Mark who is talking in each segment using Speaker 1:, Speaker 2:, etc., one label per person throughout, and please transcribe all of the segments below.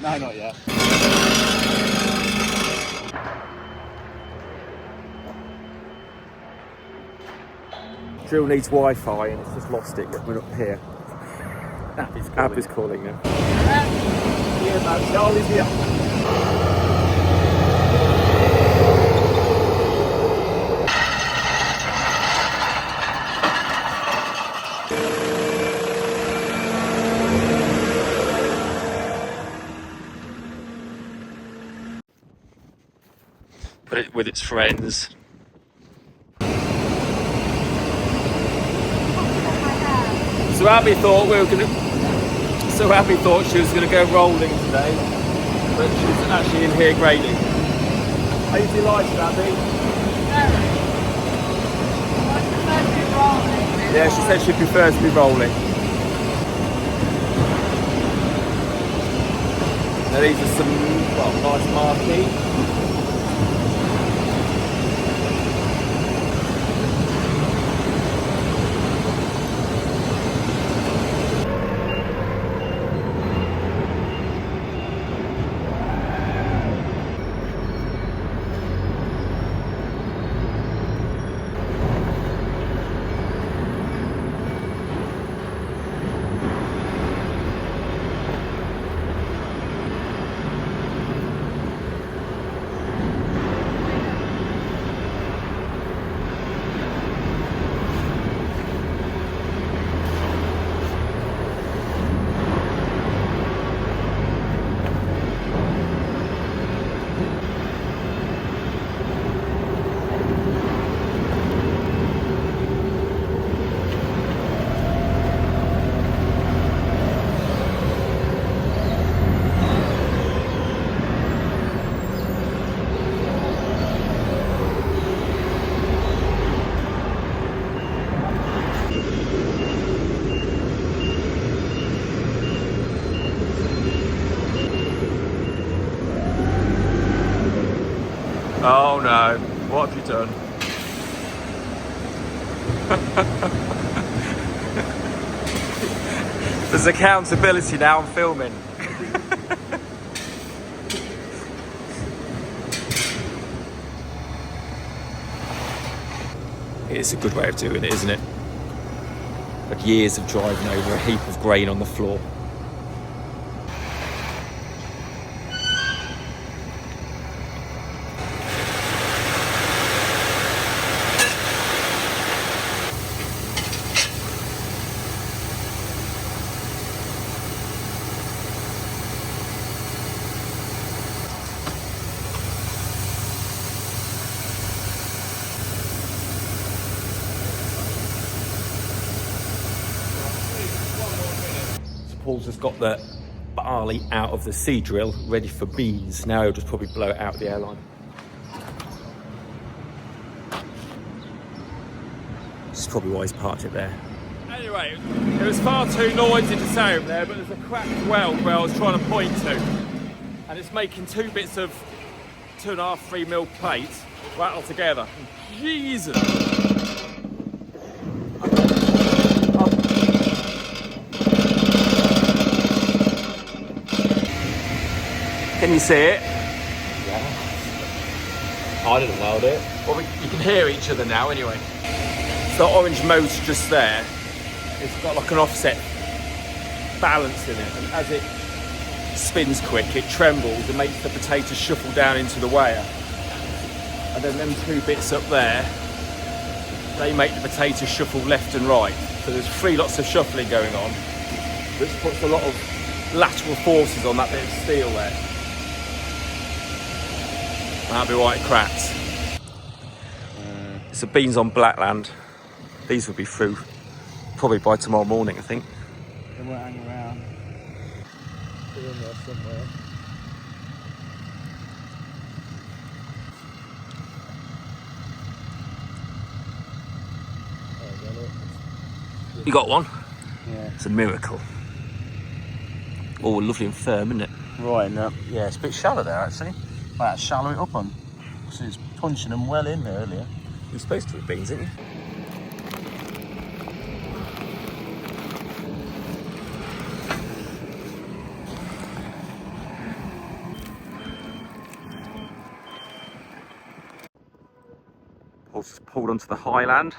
Speaker 1: No, not yet.
Speaker 2: Drill needs Wi-Fi and it's just lost it when we're up here. Abby's calling now.
Speaker 1: Yeah, man, Charlie's here.
Speaker 2: Put it with its friends. So Abby thought she was gonna go rolling today, but she's actually in here grading.
Speaker 1: How you delighted, Abby?
Speaker 2: Yeah, she said she prefers to be rolling. Now these are some, well, nice marquee. Oh no, what have you done? There's accountability now, I'm filming. It's a good way of doing it, isn't it? Like years of driving over a heap of grain on the floor. Paul's just got the barley out of the seed drill, ready for beans. Now he'll just probably blow it out of the airline. This is probably why he's parked it there. Anyway, it was far too noisy to say him there, but there's a cracked weld where I was trying to point to. And it's making two bits of 2.5, 3 mil plate rattle together. Jesus! Can you see it?
Speaker 1: Yeah. I didn't weld it.
Speaker 2: Well, you can hear each other now anyway. So the orange motor just there, it's got like an offset balance in it, and as it spins quick, it trembles and makes the potato shuffle down into the weigher. And then them two bits up there, they make the potato shuffle left and right. So there's 3 lots of shuffling going on, which puts a lot of lateral forces on that bit of steel there. That'll be right cracks. It's the beans on Blackland. These will be through probably by tomorrow morning, I think.
Speaker 1: They won't hang around. They're in there somewhere.
Speaker 2: You got one?
Speaker 1: Yeah.
Speaker 2: It's a miracle. Oh, lovely and firm, isn't it?
Speaker 1: Right, no. Yeah, it's a bit shallow there actually. Might shallow it up on. So it's punching them well in there earlier.
Speaker 2: You're supposed to have beans, aren't you? pulled onto the highland.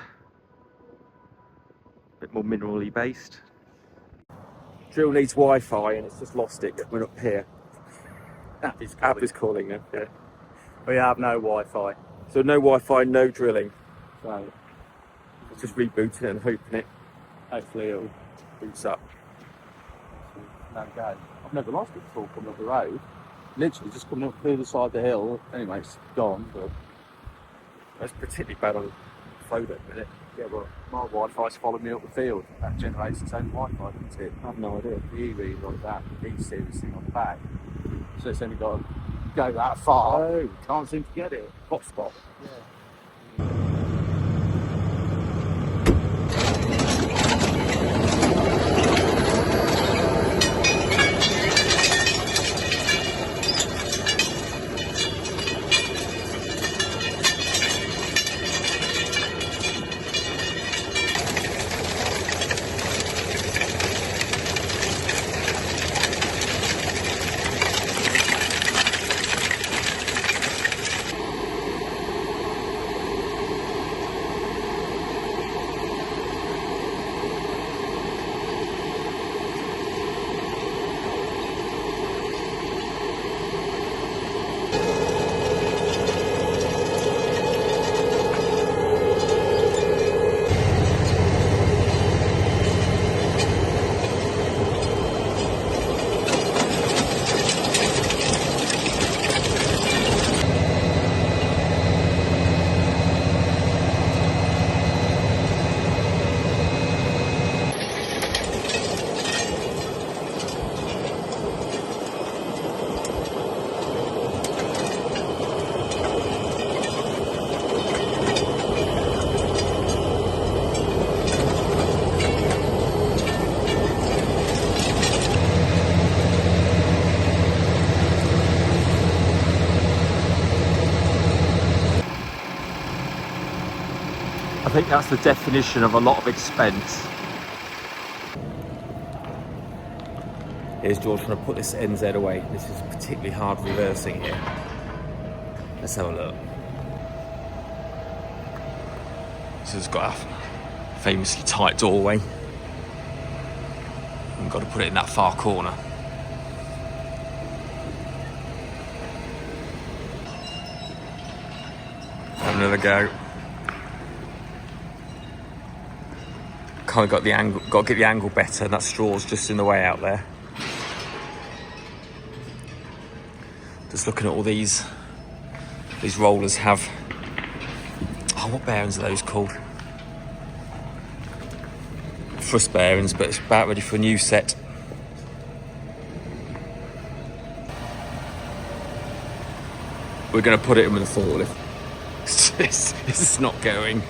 Speaker 2: A bit more minerally based. Drill needs Wi-Fi and it's just lost it coming up here. App is calling now. Yeah.
Speaker 1: We have no Wi-Fi.
Speaker 2: So no Wi-Fi, no drilling. So just rebooting it and hoping it hopefully it'll boots up.
Speaker 1: No go. I've never lost it before coming up the road. Literally just coming up the other side of the hill. Anyway, it's gone, but
Speaker 2: That's particularly bad on Fodo at the minute.
Speaker 1: yeah, well, my Wi-Fi's following me up the field. That generates its own Wi-Fi, doesn't it?
Speaker 2: I have no idea.
Speaker 1: The E-read like that, the E-series thing on the back. So it's only got to go that far.
Speaker 2: Oh.
Speaker 1: Can't seem to get it. Hotspot. Yeah.
Speaker 2: I think that's the definition of a lot of expense. Here's George trying to put this NZ away. This is particularly hard reversing here. Let's have a look. So it's got a famously tight doorway. We've got to put it in that far corner. Have another go. Kind of got the angle, got to get the angle better. That straw's just in the way out there. Just looking at all these rollers have, oh, what bearings are those called? Thrust bearings, but it's about ready for a new set. We're going to put it in with a forklift. This is not going.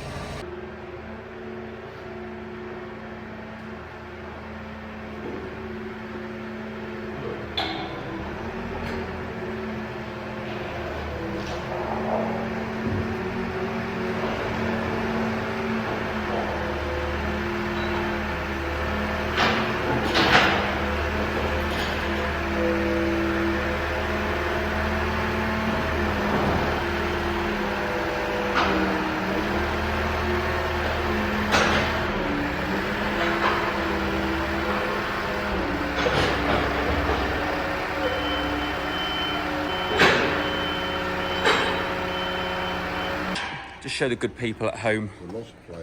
Speaker 2: Just show the good people at home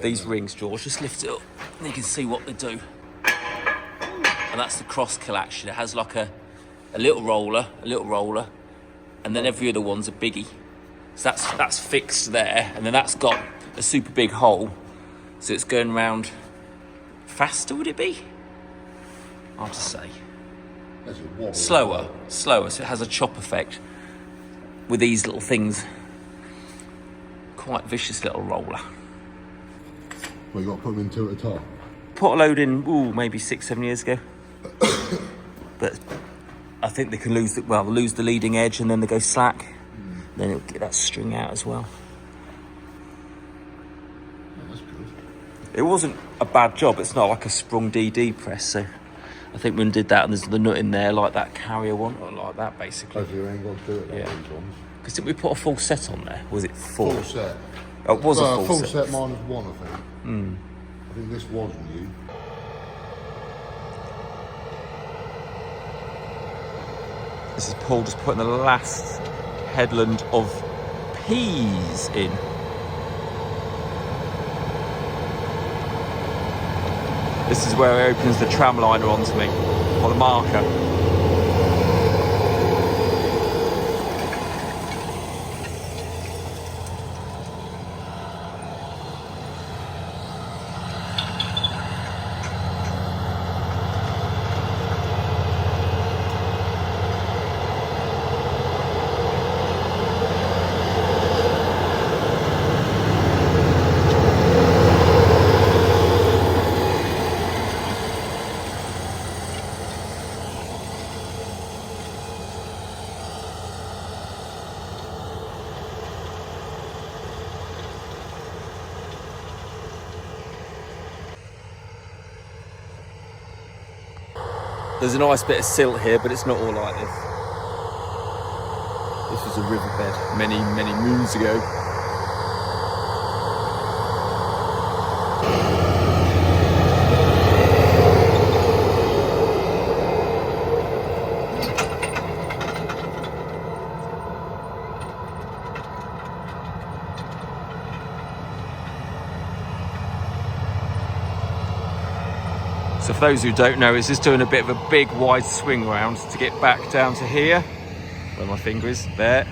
Speaker 2: these rings, George. Just lift it up and you can see what they do. And that's the cross kill action. It has like a little roller, and then every other one's a biggie. So that's fixed there, and then that's got a super big hole. So it's going round faster, would it be? Hard to say. Slower. So it has a chop effect with these little things. Quite vicious little roller.
Speaker 3: Well, you got to put them in two at a time.
Speaker 2: Put a load in, maybe 6-7 years ago. But I think they can lose the leading edge and then they go slack. Then it'll get that string out as well.
Speaker 3: Yeah, that's good.
Speaker 2: It wasn't a bad job. It's not like a sprung DD press. So I think when we did that, and there's the nut in there like that carrier one, or like that basically.
Speaker 3: Hopefully you ain't got to do it like
Speaker 2: Yeah.
Speaker 3: these ones.
Speaker 2: Because didn't we put a full set on there? Was it full?
Speaker 3: Full set.
Speaker 2: Oh, it was a
Speaker 3: Full
Speaker 2: full
Speaker 3: set
Speaker 2: set.
Speaker 3: minus one, I think. I think this was new.
Speaker 2: This is Paul just putting the last headland of peas in. This is where he opens the tram liner onto me, or the marker. There's a nice bit of silt here, but it's not all like this. This was a riverbed many, many moons ago. So for those who don't know, it's just doing a bit of a big wide swing round to get back down to here, where my finger is, there.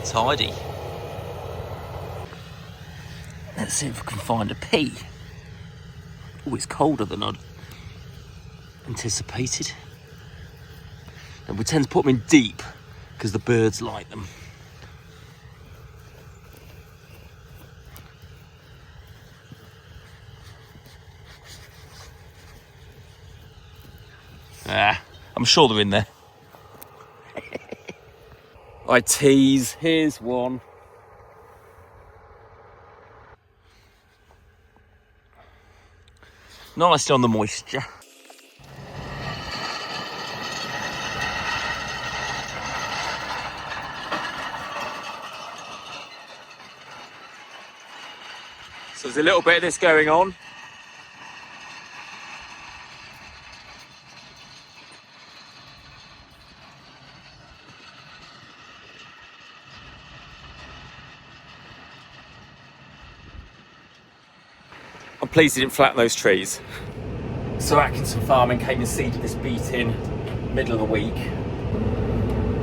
Speaker 2: Tidy. Let's see if we can find a pea. Oh, it's colder than I'd anticipated. And we tend to put them in deep because the birds like them. I'm sure they're in there. I tease, here's one. Nicely on the moisture. So there's a little bit of this going on. I'm pleased he didn't flatten those trees. So Atkinson Farming came and seeded this beet in middle of the week.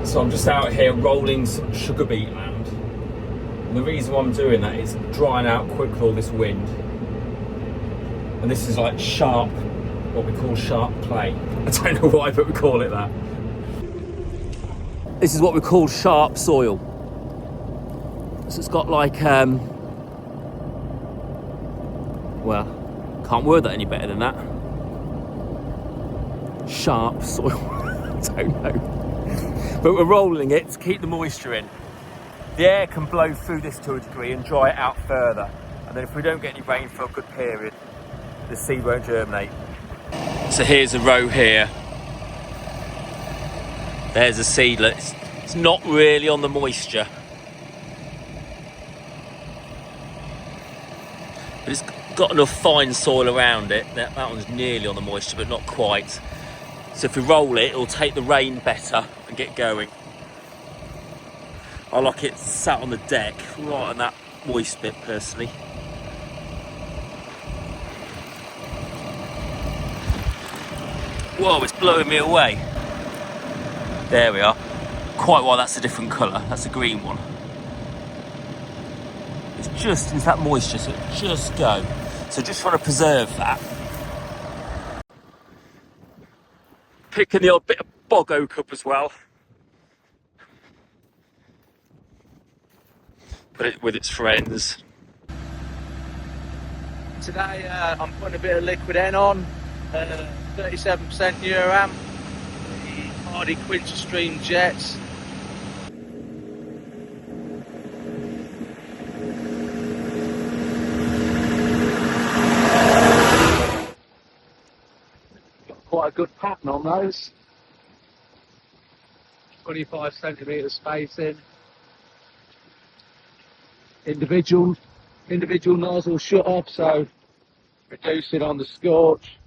Speaker 2: So I'm just out here rolling some sugar beet land. And the reason why I'm doing that is drying out quick with all this wind. And this is like sharp, what we call sharp clay. I don't know why, but we call it that. This is what we call sharp soil. So it's got like, well, can't word that any better than that. Sharp soil, I don't know. But we're rolling it to keep the moisture in. The air can blow through this to a degree and dry it out further. And then if we don't get any rain for a good period, the seed won't germinate. So here's a row here. There's a seedlet. It's not really on the moisture. But it's got enough fine soil around it. That one's nearly on the moisture, but not quite. So if we roll it, it'll take the rain better and get going. I like it sat on the deck, right on that moist bit personally. Whoa, it's blowing me away. There we are. Quite well, that's a different colour. That's a green one. It's just into that moisture, so just go. So just trying to preserve that. Picking the odd bit of bog oak up as well. Put it with its friends.
Speaker 1: Today I'm putting a bit of liquid N on, 37% Uram, the Hardy Quinter Stream Jets. quite a good pattern on those. 25 centimetre spacing. Individual nozzle shut off, so reducing on the scorch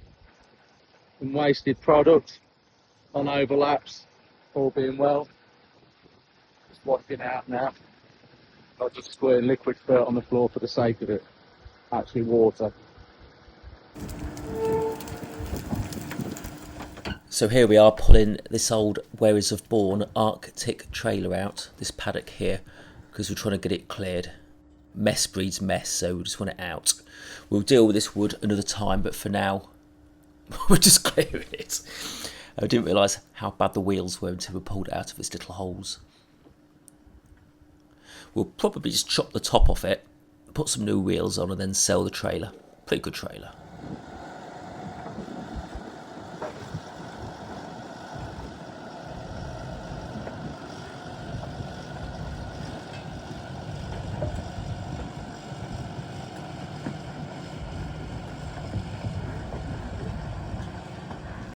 Speaker 1: and wasted product on overlaps, all being well. Just washing out now. Not just squirting liquid fert on the floor for the sake of it. Actually water.
Speaker 4: So here we are pulling this old Wherries of Bourne Arctic trailer out, this paddock here, because we're trying to get it cleared. Mess breeds mess, so we just want it out. We'll deal with this wood another time, but for now, we'll just clear it. I didn't realise how bad the wheels were until we pulled it out of its little holes. We'll probably just chop the top off it, put some new wheels on and then sell the trailer. Pretty good trailer.